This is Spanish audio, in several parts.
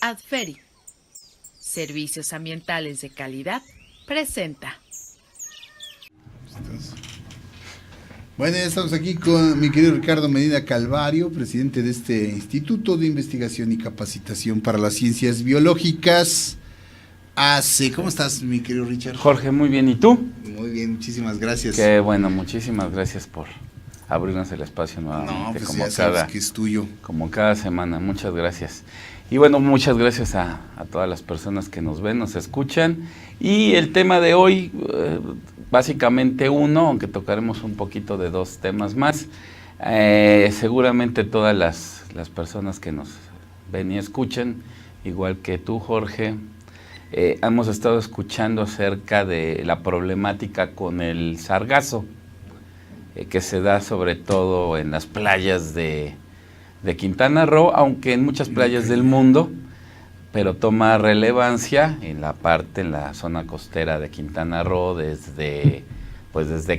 Adferi, Servicios Ambientales de Calidad, presenta. Bueno, ya estamos aquí con mi querido Ricardo Medina Calvario, presidente de este Instituto de Investigación y Capacitación para las Ciencias Biológicas. ¿Cómo estás, mi querido Richard? Jorge, muy bien. ¿Y tú? Muy bien, muchísimas gracias. Qué bueno, muchísimas gracias por abrirnos el espacio nuevamente. No, pues ya sabes que es tuyo. Como cada semana, muchas gracias. Y bueno, muchas gracias a todas las personas que nos ven, nos escuchan. Y el tema de hoy, básicamente uno, aunque tocaremos un poquito de dos temas más. Seguramente todas las personas que nos ven y escuchan, igual que tú, Jorge, hemos estado escuchando acerca de la problemática con el sargazo, que se da sobre todo en las playas de Quintana Roo, aunque en muchas playas del mundo, pero toma relevancia en la zona costera de Quintana Roo, desde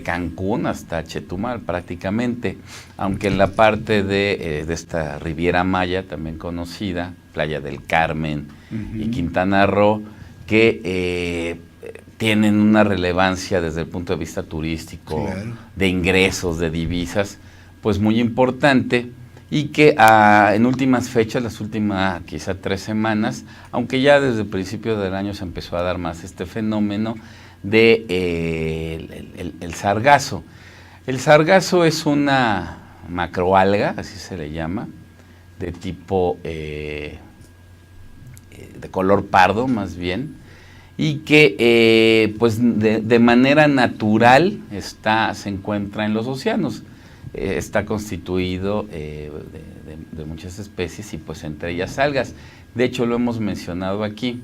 Cancún hasta Chetumal prácticamente, aunque en la parte de esta Riviera Maya, también conocida, Playa del Carmen y Quintana Roo, que tienen una relevancia desde el punto de vista turístico, claro, de ingresos, de divisas, pues muy importante, y que en últimas fechas, las últimas quizá 3 semanas, aunque ya desde el principio del año se empezó a dar más este fenómeno de el sargazo. El sargazo es una macroalga, así se le llama, de tipo de color pardo más bien, y que pues de manera natural se encuentra en los océanos. Está constituido de muchas especies y pues entre ellas algas. De hecho lo hemos mencionado aquí,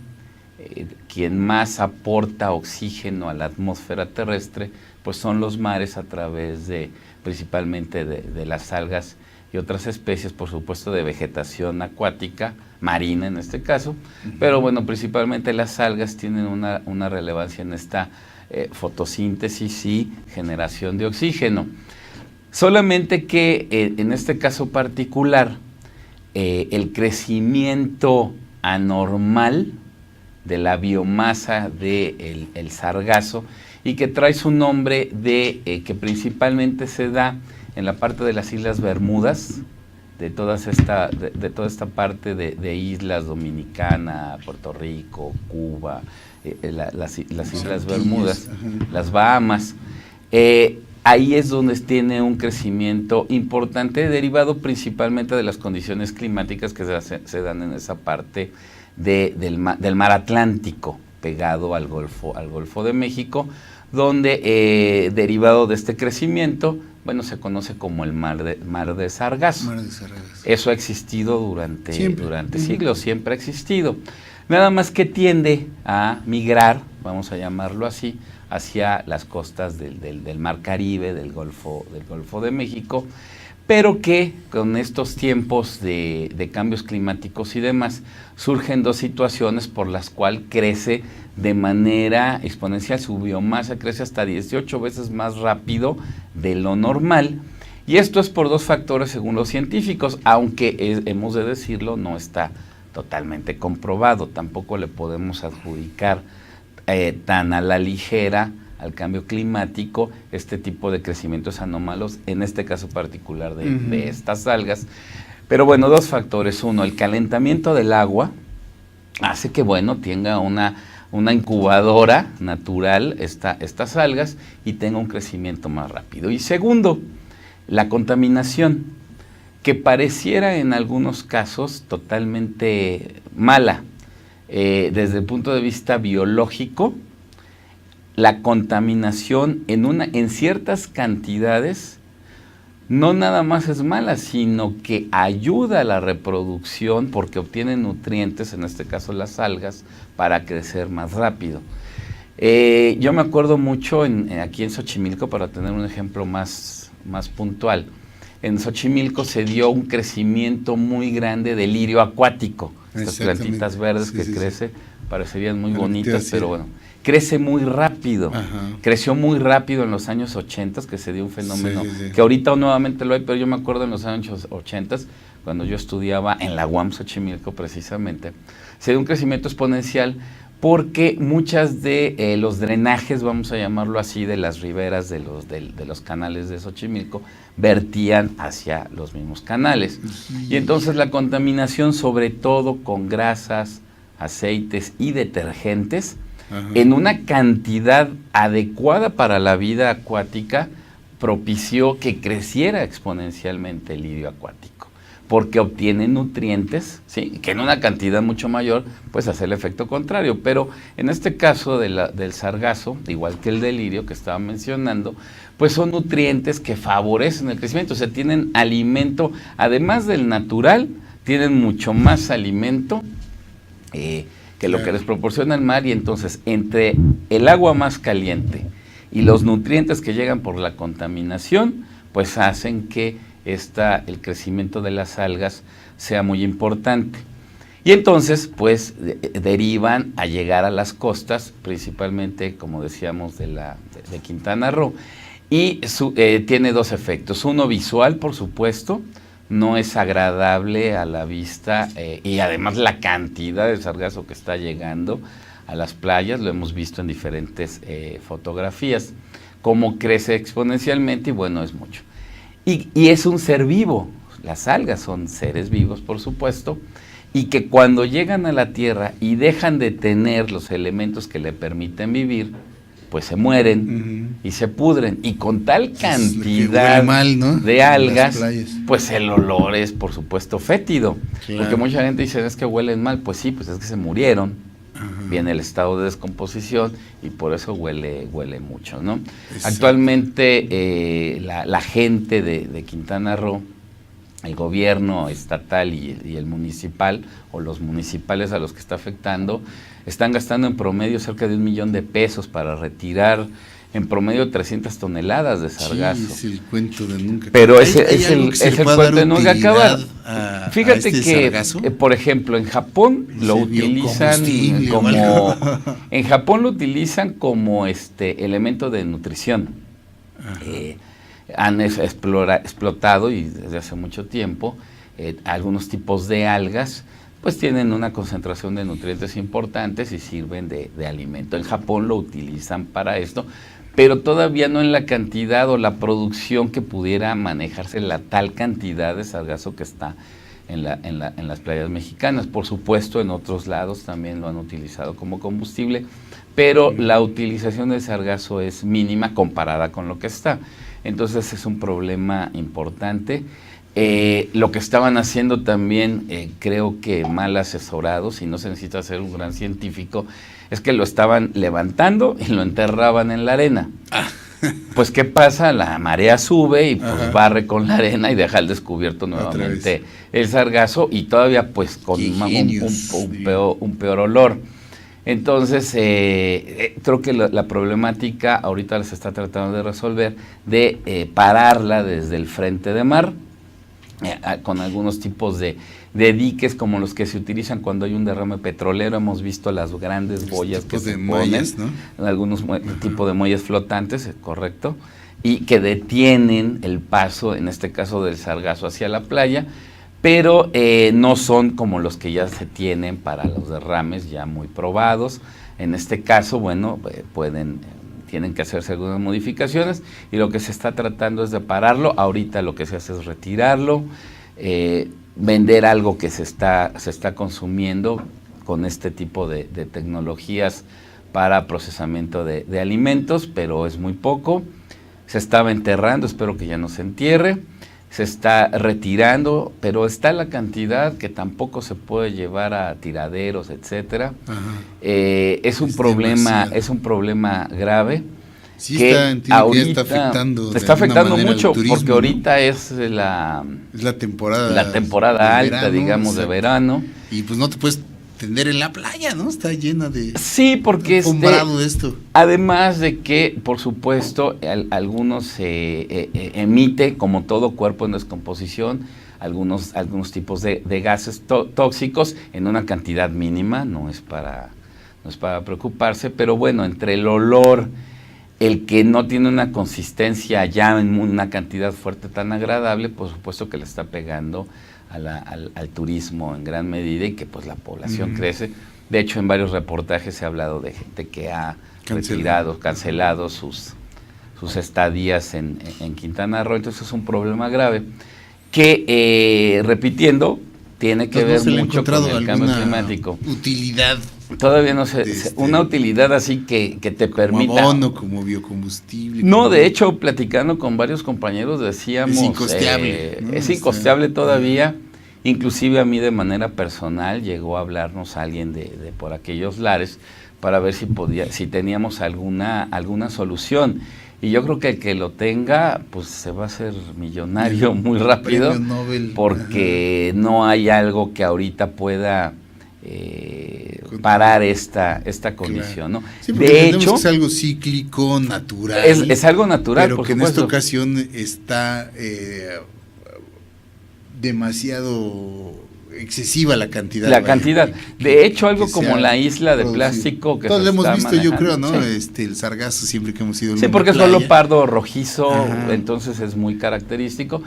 quien más aporta oxígeno a la atmósfera terrestre pues son los mares a través principalmente de las algas y otras especies, por supuesto de vegetación acuática, marina en este caso, pero bueno, principalmente las algas tienen una relevancia en esta fotosíntesis y generación de oxígeno. Solamente que en este caso particular, el crecimiento anormal de la biomasa del sargazo, y que trae su nombre que principalmente se da en la parte de las Islas Bermudas, de toda esta parte de islas, Dominicana, Puerto Rico, Cuba, las Islas Bermudas, las Bahamas. Ahí es donde tiene un crecimiento importante, derivado principalmente de las condiciones climáticas que se dan en esa parte del mar Atlántico, pegado al Golfo de México, donde derivado de este crecimiento, bueno, se conoce como el mar de Sargazo. Eso ha existido durante siglos, siempre ha existido. Nada más que tiende a migrar, vamos a llamarlo así, hacia las costas del Mar Caribe, del Golfo de México, pero que con estos tiempos de cambios climáticos y demás, surgen dos situaciones por las cuales crece de manera exponencial. Su biomasa crece hasta 18 veces más rápido de lo normal, y esto es por dos factores según los científicos, aunque hemos de decirlo, no está totalmente comprobado. Tampoco le podemos adjudicar tan a la ligera al cambio climático este tipo de crecimientos anómalos, en este caso particular de estas algas. Pero bueno, dos factores. Uno, el calentamiento del agua hace que, bueno, tenga una incubadora natural estas algas y tenga un crecimiento más rápido. Y segundo, la contaminación, que pareciera en algunos casos totalmente mala. Desde el punto de vista biológico, la contaminación en ciertas cantidades no nada más es mala, sino que ayuda a la reproducción porque obtiene nutrientes, en este caso las algas, para crecer más rápido. Yo me acuerdo mucho aquí en Xochimilco, para tener un ejemplo más puntual. En Xochimilco se dio un crecimiento muy grande del lirio acuático, estas plantitas verdes que crece parecerían muy Pero bonitas, sí. pero bueno, crece muy rápido. Ajá. Creció muy rápido en los años 80, que se dio un fenómeno, Sí, sí. que ahorita nuevamente lo hay, pero yo me acuerdo en los años 80, cuando yo estudiaba en la UAM Xochimilco precisamente, se dio un crecimiento exponencial porque muchas de los drenajes, vamos a llamarlo así, de las riberas de los canales de Xochimilco, vertían hacia los mismos canales. Y entonces la contaminación, sobre todo con grasas, aceites y detergentes, Ajá. en una cantidad adecuada para la vida acuática, propició que creciera exponencialmente el lirio acuático, porque obtiene nutrientes, ¿sí?, que en una cantidad mucho mayor, pues hace el efecto contrario. Pero en este caso del sargazo, igual que el del lirio que estaba mencionando, pues son nutrientes que favorecen el crecimiento, o sea, tienen alimento, además del natural, tienen mucho más alimento que lo que les proporciona el mar, y entonces entre el agua más caliente y los nutrientes que llegan por la contaminación, pues hacen que el crecimiento de las algas sea muy importante. Y entonces, pues, derivan a llegar a las costas, principalmente, como decíamos, de Quintana Roo, y tiene dos efectos. Uno visual, por supuesto, no es agradable a la vista, y además la cantidad de sargazo que está llegando a las playas, lo hemos visto en diferentes fotografías, cómo crece exponencialmente, y bueno, es mucho. Y es un ser vivo, las algas son seres vivos, por supuesto, y que cuando llegan a la Tierra y dejan de tener los elementos que le permiten vivir, pues se mueren y se pudren. Y con tal cantidad mal, ¿no?, de algas, playas, pues el olor es, por supuesto, fétido. Claro. Porque mucha gente dice, es que huelen mal. Pues sí, pues es que se murieron. Ajá. Viene el estado de descomposición y por eso huele mucho, ¿no? Exacto. Actualmente la gente de Quintana Roo, el gobierno estatal y el municipal, o los municipales a los que está afectando, están gastando en promedio cerca de $1 millón para retirar en promedio 300 toneladas de sargazo. Sí, es el cuento de nunca. Pero ¿Hay es algo el que se le pueda cuento de dar nunca utilidad acabar. Fíjate este que, sargazo? por ejemplo, en Japón lo Sí, utilizan biocombustible o como algo. en Japón lo utilizan como elemento de nutrición. Han explotado, y desde hace mucho tiempo, algunos tipos de algas, pues tienen una concentración de nutrientes importantes y sirven de alimento. En Japón lo utilizan para esto, pero todavía no en la cantidad o la producción que pudiera manejarse la tal cantidad de sargazo que está en las playas mexicanas. Por supuesto, en otros lados también lo han utilizado como combustible, pero la utilización del sargazo es mínima comparada con lo que está. Entonces es un problema importante. Lo que estaban haciendo también, creo que mal asesorados, y no se necesita ser un gran científico, es que lo estaban levantando y lo enterraban en la arena. Pues ¿qué pasa? La marea sube y pues barre con la arena y deja al descubierto nuevamente el sargazo, y todavía pues con un peor olor. Entonces, creo que la problemática ahorita se está tratando de resolver, de pararla desde el frente de mar, con algunos tipos de diques como los que se utilizan cuando hay un derrame petrolero. Hemos visto las grandes boyas que se ponen, ¿no?, algunos tipos de muelles flotantes, correcto, y que detienen el paso, en este caso del sargazo, hacia la playa, pero no son como los que ya se tienen para los derrames ya muy probados. En este caso, bueno, tienen que hacerse algunas modificaciones, y lo que se está tratando es de pararlo. Ahorita lo que se hace es retirarlo, vender algo que se está consumiendo con este tipo de tecnologías para procesamiento de alimentos, pero es muy poco. Se estaba enterrando, espero que ya no se entierre. Se está retirando, pero está la cantidad que tampoco se puede llevar a tiraderos, etcétera. Es un problema grave. Sí, que ahorita está afectando mucho, turismo, porque ahorita es la temporada alta, verano, digamos, de verano. Y pues no te puedes tender en la playa, ¿no? Está llena de... Sí, porque esto. Además de que, por supuesto, algunos se emite, como todo cuerpo en descomposición, algunos tipos de gases tóxicos en una cantidad mínima, no es para no es para preocuparse, pero bueno, entre el olor, el que no tiene una consistencia ya en una cantidad fuerte tan agradable, por supuesto que le está pegando al turismo en gran medida y que pues la población crece. De hecho, en varios reportajes se ha hablado de gente que ha cancelado sus estadías en Quintana Roo. Entonces es un problema grave que, repitiendo, tiene que ver mucho con el cambio climático. Utilidad. Todavía no sé, una utilidad así que te permita. Como abono, como biocombustible. No, de hecho, platicando con varios compañeros decíamos. Es incosteable. ¿No? Es incosteable todavía. Inclusive a mí de manera personal llegó a hablarnos alguien de por aquellos lares para ver si teníamos alguna solución. Y yo creo que el que lo tenga, pues se va a hacer millonario muy rápido, Nobel, porque no hay algo que ahorita pueda parar esta condición, ¿no? Sí, de hecho, es algo cíclico, natural. Es algo natural, pero por que supuesto. En esta ocasión está demasiado excesiva la cantidad. De hecho, algo como la isla de plástico que todos lo hemos visto, yo creo, ¿no? Sí. El sargazo siempre que hemos ido. Sí, porque es solo pardo rojizo, entonces es muy característico.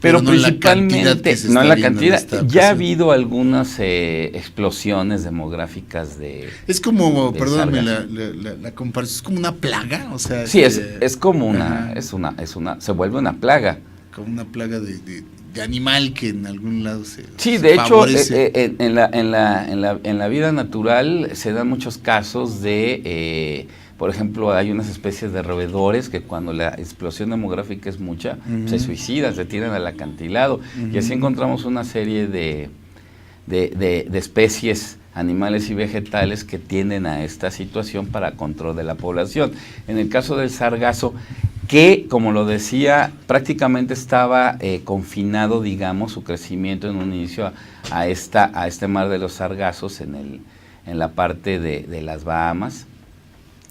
Pero no principalmente, no en la cantidad, ya ha habido algunas explosiones demográficas de. Es como, perdóname la comparación, es como una plaga, o sea. Sí, es como se vuelve una plaga. Como una plaga de animal que en algún lado se. Sí, de hecho, en la vida natural se dan muchos casos de. Por ejemplo, hay unas especies de roedores que cuando la explosión demográfica es mucha, se suicidan, se tiran al acantilado. Y así encontramos una serie de especies animales y vegetales que tienden a esta situación para control de la población. En el caso del sargazo, que, como lo decía, prácticamente estaba confinado, digamos, su crecimiento en un inicio a este mar de los sargazos en la parte de las Bahamas.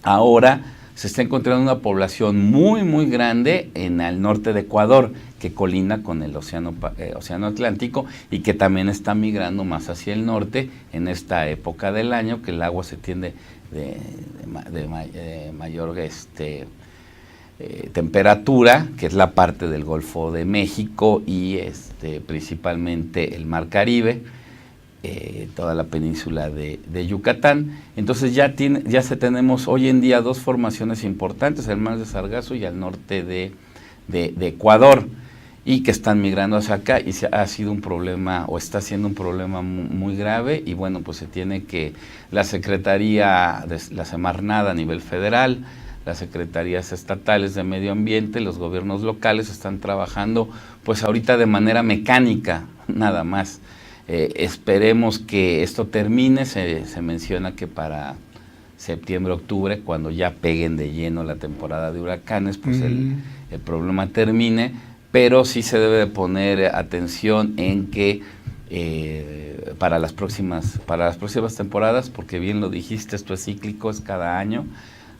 Ahora se está encontrando una población muy, muy grande al norte de Ecuador, que colinda con el océano Atlántico y que también está migrando más hacia el norte en esta época del año, que el agua se tiende de mayor temperatura, que es la parte del Golfo de México y principalmente el Mar Caribe. Toda la península de Yucatán. Entonces ya tenemos hoy en día dos formaciones importantes, el mar de Sargazo y al norte de Ecuador, y que están migrando hacia acá, y ha sido un problema, o está siendo un problema muy grave, y bueno, pues se tiene que la Secretaría de la Semarnat a nivel federal, las secretarías estatales de medio ambiente, los gobiernos locales están trabajando pues ahorita de manera mecánica, nada más. Esperemos que esto termine. Se menciona que para septiembre, octubre, cuando ya peguen de lleno la temporada de huracanes, pues el problema termine, pero sí se debe de poner atención en que para las próximas temporadas, porque bien lo dijiste, esto es cíclico, es cada año,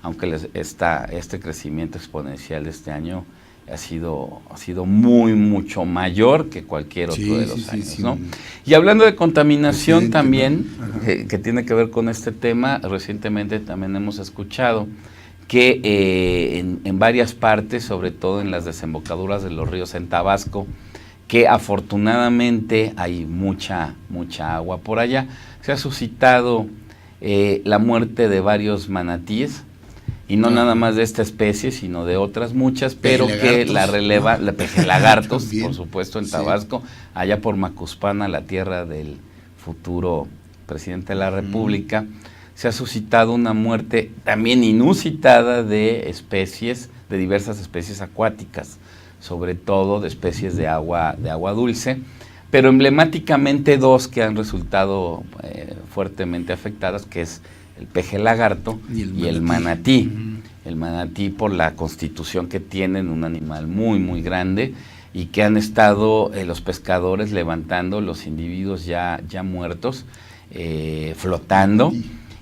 aunque este crecimiento exponencial de este año ha sido mucho mayor que cualquier otro de los años, ¿no? Y hablando de contaminación también, que tiene que ver con este tema, recientemente también hemos escuchado que en varias partes, sobre todo en las desembocaduras de los ríos en Tabasco, que afortunadamente hay mucha agua por allá, se ha suscitado la muerte de varios manatíes, y no nada más de esta especie, sino de otras muchas, pero que la pejelagartos, por supuesto, en Tabasco, allá por Macuspana, la tierra del futuro presidente de la República, se ha suscitado una muerte también inusitada de diversas especies acuáticas, sobre todo de especies de agua dulce, pero emblemáticamente dos que han resultado fuertemente afectadas, que es el peje lagarto y el manatí. El manatí, por la constitución que tienen, un animal muy, muy grande, y que han estado los pescadores levantando los individuos ya muertos, flotando,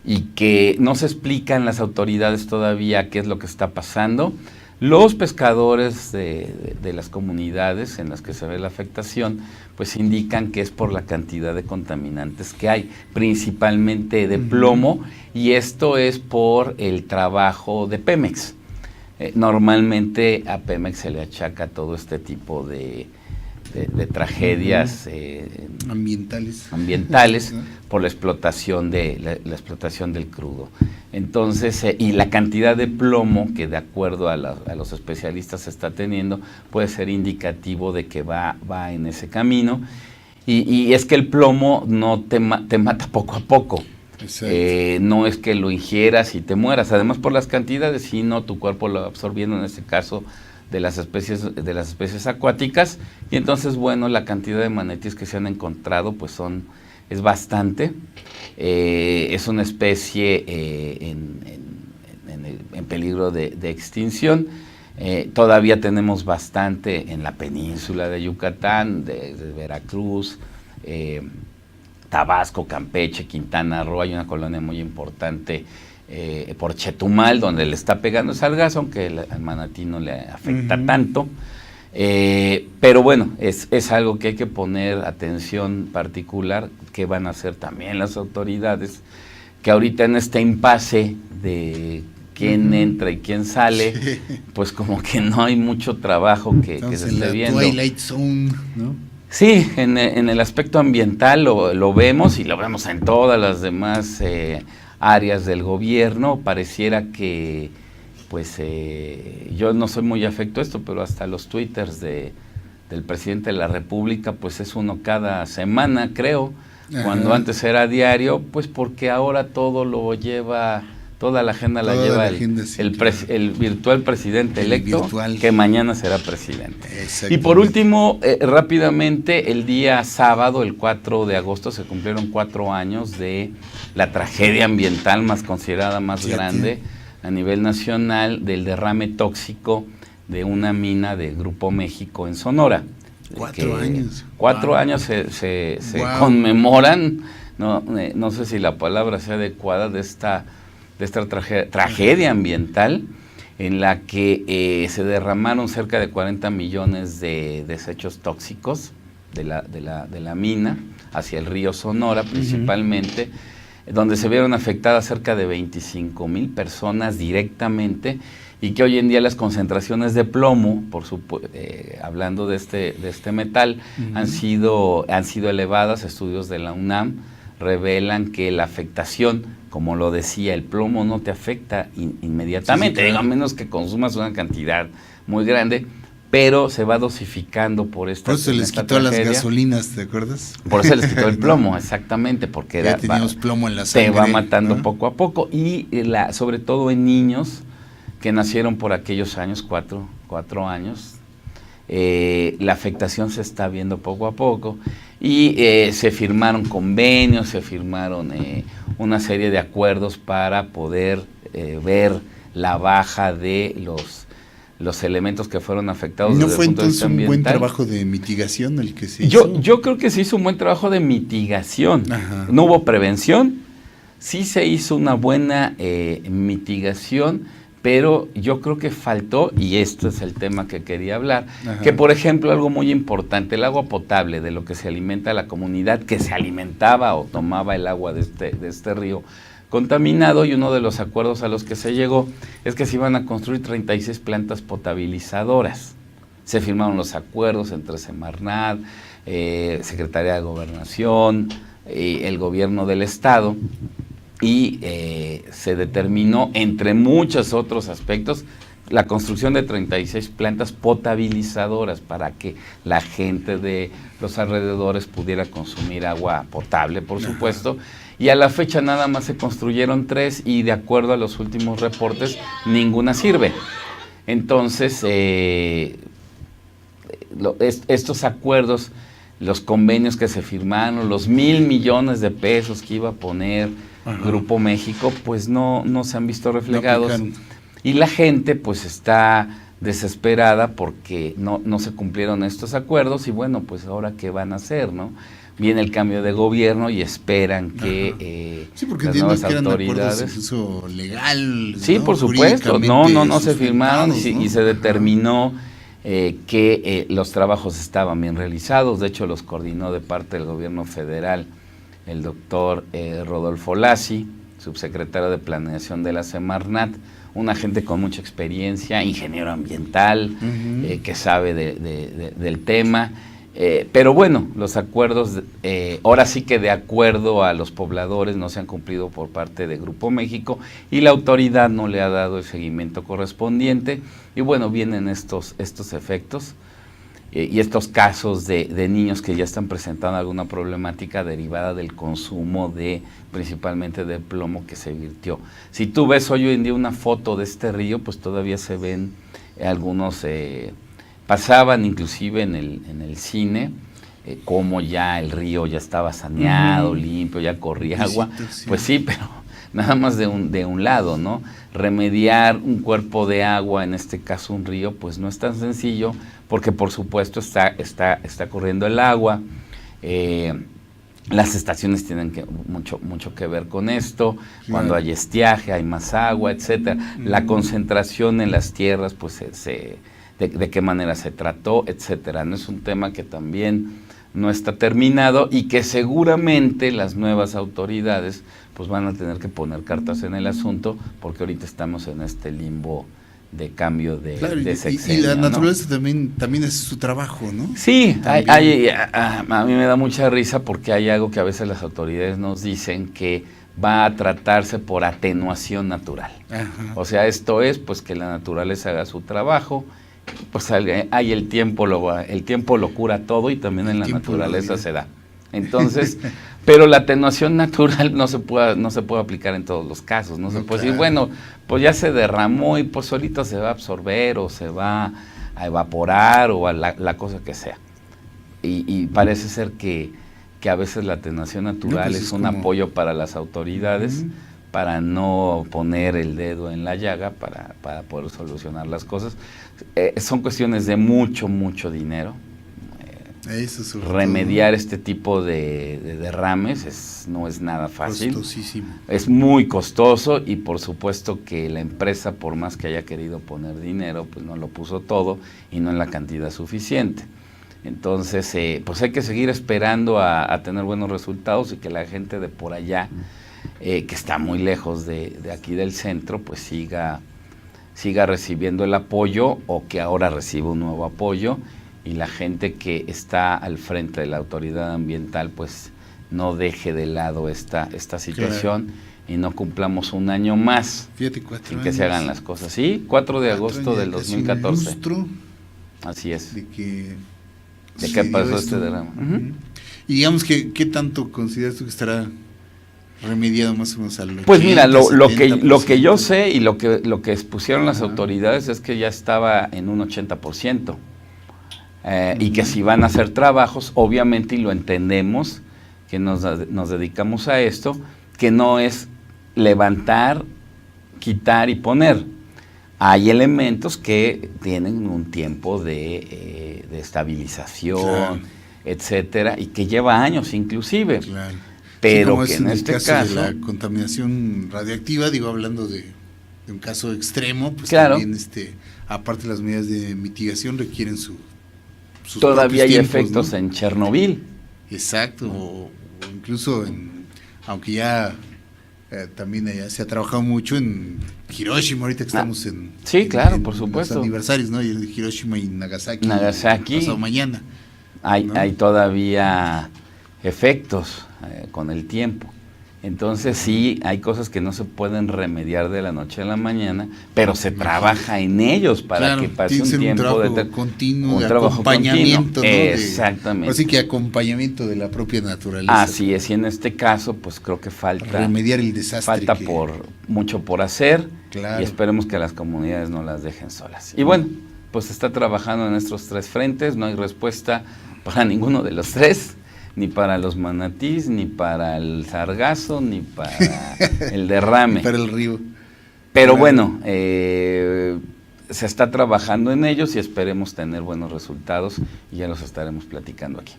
y que no se explican las autoridades todavía qué es lo que está pasando. Los pescadores de las comunidades en las que se ve la afectación, pues indican que es por la cantidad de contaminantes que hay, principalmente de plomo, y esto es por el trabajo de Pemex. Normalmente a Pemex se le achaca todo este tipo de tragedias ambientales por la explotación la explotación del crudo. Entonces, y la cantidad de plomo que de acuerdo a los especialistas se está teniendo puede ser indicativo de que va en ese camino, y es que el plomo no te mata poco a poco. No es que lo ingieras y te mueras, además por las cantidades, sino tu cuerpo lo va absorbiendo, en este caso de las especies acuáticas, y entonces, bueno, la cantidad de manatíes que se han encontrado pues es bastante. Es una especie en peligro de extinción. Todavía tenemos bastante en la península de Yucatán, de Veracruz, Tabasco, Campeche, Quintana Roo. Hay una colonia muy importante por Chetumal, donde le está pegando el sargazo, aunque al manatí no le afecta tanto. Pero bueno, es algo que hay que poner atención particular, que van a hacer también las autoridades, que ahorita en este impasse de quién entra y quién sale, pues como que no hay mucho trabajo que se esté viendo. Twilight Zone, ¿no? Sí, en el aspecto ambiental lo vemos, y lo vemos en todas las demás áreas del gobierno. Pareciera que, pues, yo no soy muy afecto a esto, pero hasta los twitters del presidente de la República, pues es uno cada semana, creo, cuando antes era diario, pues porque ahora todo lo lleva, toda la agenda la lleva el virtual presidente electo, que mañana será presidente. Y por último, rápidamente, el día sábado, el 4 de agosto, se cumplieron 4 años de la tragedia ambiental considerada más grande a nivel nacional, del derrame tóxico de una mina de Grupo México en Sonora. 4 años. 4 años se conmemoran, no sé si la palabra sea adecuada, de esta tragedia ambiental, en la que se derramaron cerca de 40 millones de desechos tóxicos de la mina hacia el río Sonora, principalmente, donde se vieron afectadas cerca de 25,000 personas directamente, y que hoy en día las concentraciones de plomo, hablando de este metal, han sido elevadas. Estudios de la UNAM revelan que la afectación, como lo decía, el plomo no te afecta inmediatamente, a menos que consumas una cantidad muy grande, pero se va dosificando por esta Por eso se les quitó las gasolinas, ¿te acuerdas? Por eso se les quitó el plomo, exactamente, porque ya teníamos plomo en la sangre, te va matando poco a poco, y sobre todo en niños que nacieron por aquellos años, 4 años, la afectación se está viendo poco a poco, y se firmaron convenios, se firmaron una serie de acuerdos para poder ver la baja de los elementos que fueron afectados. ¿No fue entonces un buen trabajo de mitigación el que se hizo? Yo creo que se hizo un buen trabajo de mitigación. No hubo prevención, sí se hizo una buena mitigación, pero yo creo que faltó, y esto es el tema que quería hablar, que por ejemplo algo muy importante, el agua potable, de lo que se alimenta la comunidad, que se alimentaba o tomaba el agua de este río contaminado, y uno de los acuerdos a los que se llegó es que se iban a construir 36 plantas potabilizadoras. Se firmaron los acuerdos entre Semarnat, Secretaría de Gobernación, el gobierno del estado, y se determinó, entre muchos otros aspectos, la construcción de 36 plantas potabilizadoras para que la gente de los alrededores pudiera consumir agua potable, por supuesto. Y a la fecha nada más se construyeron 3, y de acuerdo a los últimos reportes, ninguna sirve. Entonces, estos acuerdos, los convenios que se firmaron, los 1,000 millones de pesos que iba a poner Grupo México, pues no se han visto reflejados. Y la gente pues está desesperada porque no se cumplieron estos acuerdos, y bueno, pues ahora qué van a hacer, ¿no? viene el cambio de gobierno y esperan que sí, porque las entiendo nuevas que eran autoridades... acuerdos incluso legal, Sí, ¿no? por supuesto, no se firmaron ¿no? y se determinó que los trabajos estaban bien realizados. De hecho, los coordinó de parte del gobierno federal el doctor Rodolfo Lassi, subsecretario de Planeación de la Semarnat, un agente con mucha experiencia, ingeniero ambiental, que sabe del tema. Pero bueno, los acuerdos, ahora sí que de acuerdo a los pobladores no se han cumplido por parte de Grupo México y la autoridad no le ha dado el seguimiento correspondiente y bueno, vienen estos efectos y estos casos de niños que ya están presentando alguna problemática derivada del consumo principalmente de plomo que se virtió. Si tú ves hoy en día una foto de este río, pues todavía se ven algunos... pasaban inclusive en el cine, como ya el río ya estaba saneado, limpio, ya corría agua. Sí. Pues sí, pero nada más de un lado, ¿no? Remediar un cuerpo de agua, en este caso un río, pues no es tan sencillo, porque por supuesto está corriendo el agua. Las estaciones tienen mucho que ver con esto. Cuando hay estiaje, hay más agua, etcétera. La concentración en las tierras, pues de qué manera se trató, etcétera. No es un tema que también no está terminado y que seguramente las nuevas autoridades pues van a tener que poner cartas en el asunto, porque ahorita estamos en este limbo de cambio de sexenio. Y la naturaleza, ¿no? también es su trabajo, ¿no? Sí, a mí me da mucha risa porque hay algo que a veces las autoridades nos dicen que va a tratarse por atenuación natural. Ajá. O sea, esto es pues que la naturaleza haga su trabajo. Pues hay el tiempo lo cura todo y también en la naturaleza se da. Entonces, pero la atenuación natural no se puede aplicar en todos los casos, no se puede decir, bueno, pues ya se derramó y pues solito se va a absorber o se va a evaporar o a la cosa que sea. Y parece ser que a veces la atenuación natural es un apoyo para las autoridades, para no poner el dedo en la llaga, para poder solucionar las cosas. Son cuestiones de mucho dinero. Eso remediar este tipo de derrames no es nada fácil. Costosísimo. Es muy costoso y por supuesto que la empresa, por más que haya querido poner dinero, pues no lo puso todo y no en la cantidad suficiente. Entonces, pues hay que seguir esperando a tener buenos resultados y que la gente de por allá, que está muy lejos de aquí del centro, pues siga recibiendo el apoyo, o que ahora reciba un nuevo apoyo, y la gente que está al frente de la autoridad ambiental pues no deje de lado esta situación, y no cumplamos un año más. Fíjate, 4 sin años. Que se hagan las cosas. Sí, 4 de agosto del 2014. Así es. De que pasó este drama. Y digamos que, ¿qué tanto consideras tú que estará remediado más o menos al 80%? Pues mira, lo que yo sé y lo que expusieron las autoridades es que ya estaba en un 80%. Y que si van a hacer trabajos, obviamente, y lo entendemos, que nos dedicamos a esto, que no es levantar, quitar y poner. Hay elementos que tienen un tiempo de estabilización, etcétera, y que lleva años inclusive. Claro. Pero sí, que en este caso de la contaminación radiactiva, digo, hablando de un caso extremo, pues claro, también aparte de las medidas de mitigación requieren sus todavía hay tiempos, efectos, ¿no? En Chernobyl. Exacto, o incluso aunque ya también se ha trabajado mucho en Hiroshima, ahorita que estamos por supuesto, los aniversarios, ¿no? Y de Hiroshima y Nagasaki pasado mañana. Hay todavía efectos con el tiempo. Entonces sí, hay cosas que no se pueden remediar de la noche a la mañana, pero se trabaja en ellos para que pase un tiempo de continuo, de acompañamiento, ¿no? Exactamente. Así que acompañamiento de la propia naturaleza. Así es, y en este caso, pues creo que falta remediar el desastre. Falta mucho por hacer, y esperemos que las comunidades no las dejen solas. Y bueno, pues se está trabajando en estos 3 frentes, no hay respuesta para ninguno de los 3. Ni para los manatís, ni para el sargazo, ni para el derrame. Ni para el río. Pero bueno, se está trabajando en ellos y esperemos tener buenos resultados y ya los estaremos platicando aquí.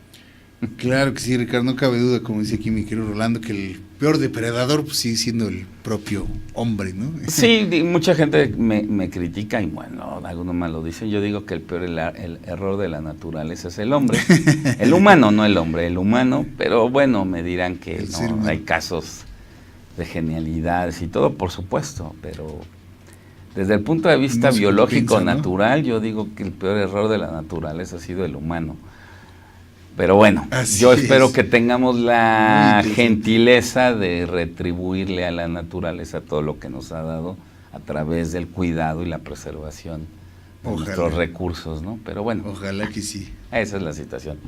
Claro que sí, Ricardo, no cabe duda, como dice aquí mi querido Rolando, que el peor depredador pues, sigue siendo el propio hombre, ¿no? Sí, mucha gente me critica y bueno, algunos más lo dicen. Yo digo que el peor el error de la naturaleza es el hombre. El humano, no el hombre, el humano. Pero bueno, me dirán que no, hay casos de genialidades y todo, por supuesto. Pero desde el punto de vista biológico, natural, ¿no? Yo digo que el peor error de la naturaleza ha sido el humano. Pero bueno, yo espero que tengamos la gentileza de retribuirle a la naturaleza todo lo que nos ha dado a través del cuidado y la preservación de nuestros recursos, ¿no? Pero bueno. Ojalá que sí. Esa es la situación.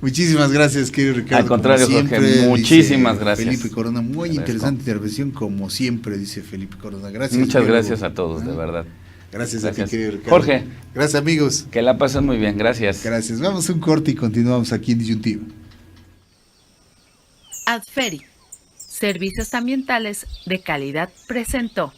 Muchísimas gracias, querido Ricardo. Al contrario, siempre, Jorge, muchísimas gracias. Felipe Corona, muy interesante intervención, como siempre, dice Felipe Corona. Gracias. Muchas gracias a todos, de verdad. Gracias a ti, querido Ricardo. Jorge. Gracias, amigos. Que la pasen muy bien, gracias. Gracias. Vamos a un corte y continuamos aquí en Disyuntiva. Adferi, Servicios Ambientales de Calidad presentó.